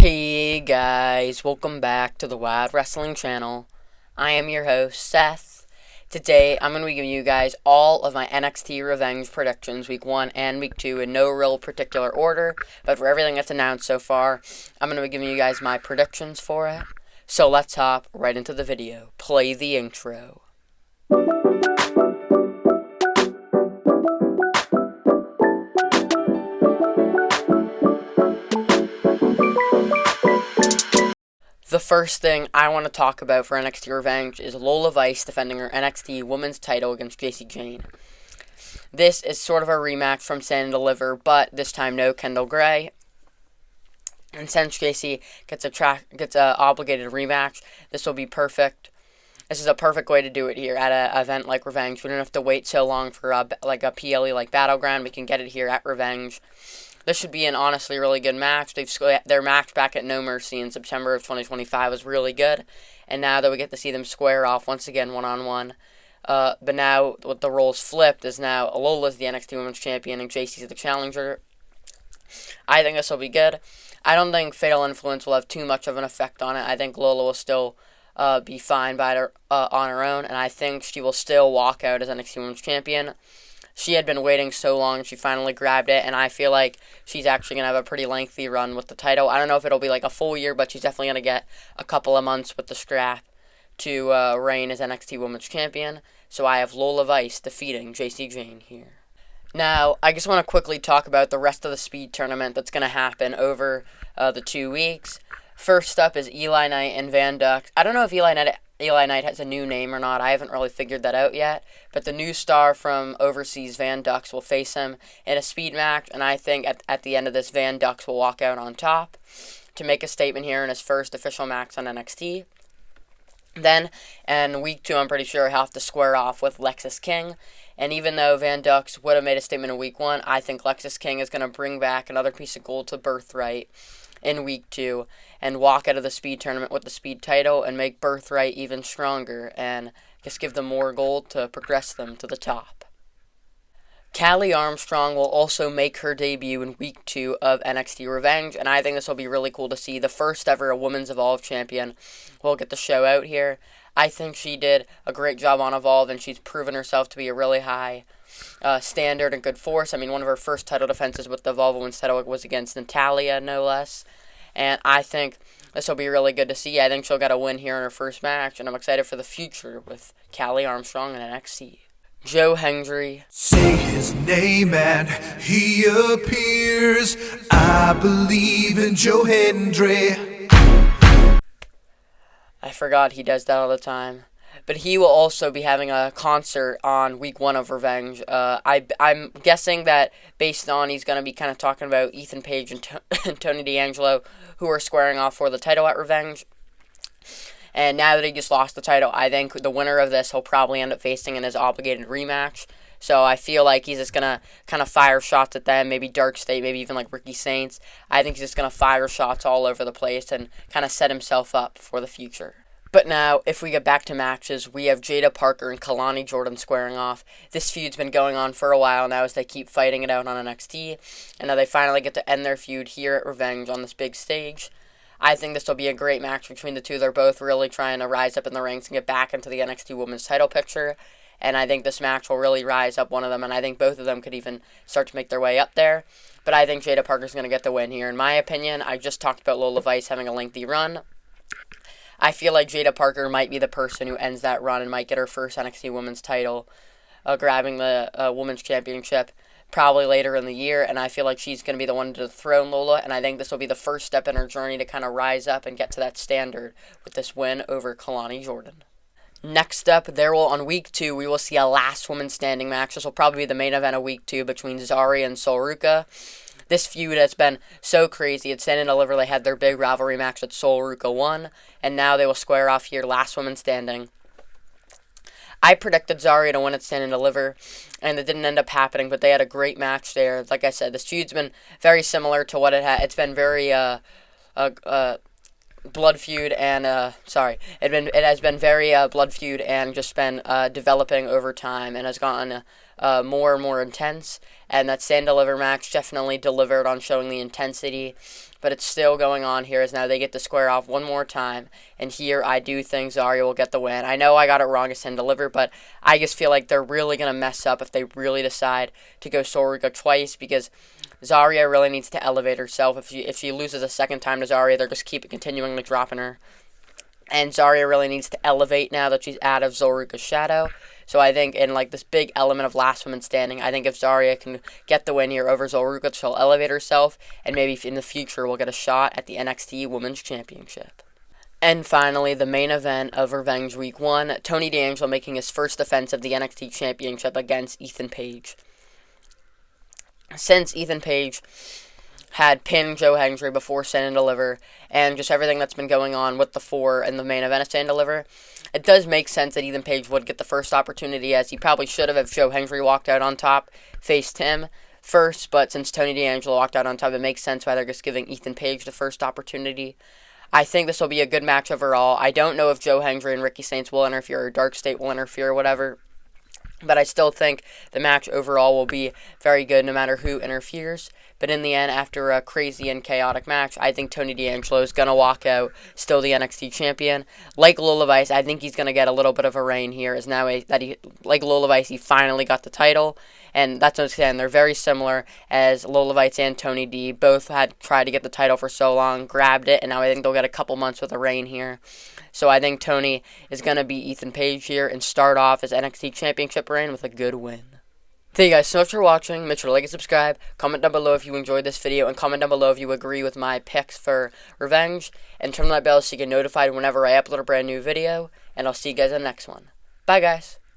Hey guys, welcome back to the Wild Wrestling channel. I am your host, Seth. Today, I'm going to be giving you guys all of my NXT Revenge predictions, Week 1 and Week 2, in no real particular order, but for everything that's announced so far, I'm going to be giving you guys my predictions for it. So let's hop right into the video. Play the intro. The first thing I want to talk about for NXT Revenge is Lola Vice defending her NXT Women's title against Jacy Jayne. This is sort of a rematch from Stand and Deliver, but this time no Kendall Gray. And since Jacy gets a obligated rematch, this will be perfect. This is a perfect way to do it here at an event like Revenge. We don't have to wait so long for a PLE like Battleground. We can get it here at Revenge. This should be an honestly really good match. Their match back at No Mercy in September of 2025 was really good. And now that we get to see them square off once again one-on-one. But now what the roles flipped is now Lola's the NXT Women's Champion and Jacy's the challenger. I think this will be good. I don't think Fatal Influence will have too much of an effect on it. I think Lola will still be fine on her own. And I think she will still walk out as NXT Women's Champion. She had been waiting so long, she finally grabbed it, and I feel like she's actually going to have a pretty lengthy run with the title. I don't know if it'll be like a full year, but she's definitely going to get a couple of months with the strap to reign as NXT Women's Champion. So I have Lola Vice defeating Jacy Jayne here. Now, I just want to quickly talk about the rest of the speed tournament that's going to happen over the 2 weeks. First up is Eli Knight and Van Dux. I don't know if Eli Knight has a new name or not. I haven't really figured that out yet. But the new star from overseas, Van Dux, will face him in a speed match. And I think at the end of this, Van Dux will walk out on top to make a statement here in his first official match on NXT. Then, in Week 2, I'm pretty sure he'll have to square off with Lexis King. And even though Van Dux would have made a statement in Week 1, I think Lexis King is going to bring back another piece of gold to Birthright in Week 2 and walk out of the speed tournament with the speed title and make Birthright even stronger and just give them more gold to progress them to the top. Callie Armstrong will also make her debut in Week 2 of NXT Revenge, and I think this will be really cool to see. The first ever Women's Evolve champion will get the show out here. I think she did a great job on Evolve, and she's proven herself to be a really high standard and good force. I mean, one of her first title defenses with the Evolve Women's title was against Natalya, no less. And I think this will be really good to see. I think she'll get a win here in her first match, and I'm excited for the future with Callie Armstrong in NXT. Joe Hendry. Say his name and he appears. I believe in Joe Hendry. I forgot he does that all the time. But he will also be having a concert on Week 1 of Revenge. I'm guessing that based on he's going to be kind of talking about Ethan Page and Tony D'Angelo, who are squaring off for the title at Revenge. And now that he just lost the title, I think the winner of this he'll probably end up facing in his obligated rematch. So I feel like he's just going to kind of fire shots at them, maybe Dark State, maybe even like Ricky Saints. I think he's just going to fire shots all over the place and kind of set himself up for the future. But now, if we get back to matches, we have Jada Parker and Kalani Jordan squaring off. This feud's been going on for a while now as they keep fighting it out on NXT. And now they finally get to end their feud here at Revenge on this big stage. I think this will be a great match between the two. They're both really trying to rise up in the ranks and get back into the NXT Women's title picture. And I think this match will really rise up one of them. And I think both of them could even start to make their way up there. But I think Jada Parker's going to get the win here. In my opinion, I just talked about Lola Vice having a lengthy run. I feel like Jada Parker might be the person who ends that run and might get her first NXT Women's title, grabbing the Women's Championship probably later in the year, and I feel like she's going to be the one to dethrone Lola, and I think this will be the first step in her journey to kind of rise up and get to that standard with this win over Kalani Jordan. Next up, on Week 2, we will see a last woman standing match. This will probably be the main event of Week 2 between Zarya and Sol Ruca. This feud has been so crazy. At Stand and Deliver, they had their big rivalry match that Sol Ruca won, and now they will square off here, last woman standing. I predicted Zarya to win at Stand and Deliver, and it didn't end up happening, but they had a great match there. Like I said, this feud's been very similar to what it had. It's been very blood feud and it has been very blood feud and just been developing over time and has gotten more and more intense. and that Stand Deliver match definitely delivered on showing the intensity, but it's still going on here as now they get to square off one more time, and here I do think Zarya will get the win. I know I got it wrong as Stand Deliver, but I just feel like they're really going to mess up if they really decide to go Soruga twice, because Zarya really needs to elevate herself. If she loses a second time to Zarya, they're just continually dropping her. And Zarya really needs to elevate now that she's out of Zoruga's shadow. So I think in like this big element of last woman standing, I think if Zarya can get the win here over Zoruga, she'll elevate herself, and maybe in the future we'll get a shot at the NXT Women's Championship. And finally, the main event of Revenge Week 1, Tony D'Angelo making his first defense of the NXT Championship against Ethan Page. Since Ethan Page had pinned Joe Hendry before Stand and Deliver, and just everything that's been going on with the four in the main event of Stand and Deliver, it does make sense that Ethan Page would get the first opportunity, as he probably should have if Joe Hendry walked out on top, faced him first, but since Tony D'Angelo walked out on top, it makes sense why they're just giving Ethan Page the first opportunity. I think this will be a good match overall. I don't know if Joe Hendry and Ricky Saints will interfere, or Dark State will interfere, or whatever, but I still think the match overall will be very good no matter who interferes. But in the end, after a crazy and chaotic match, I think Tony D'Angelo is going to walk out still the NXT champion. Like Lola Vice, I think he's going to get a little bit of a reign here, as now like Lola Vice, he finally got the title. And that's what I'm saying. They're very similar, as Lola Vice and Tony D both had tried to get the title for so long, grabbed it, and now I think they'll get a couple months with a reign here. So I think Tony is going to beat Ethan Page here and start off his NXT championship reign with a good win. Thank you guys so much for watching. Make sure to like and subscribe. Comment down below if you enjoyed this video, and comment down below if you agree with my picks for Revenge. And turn on that bell so you get notified whenever I upload a brand new video. And I'll see you guys in the next one. Bye, guys.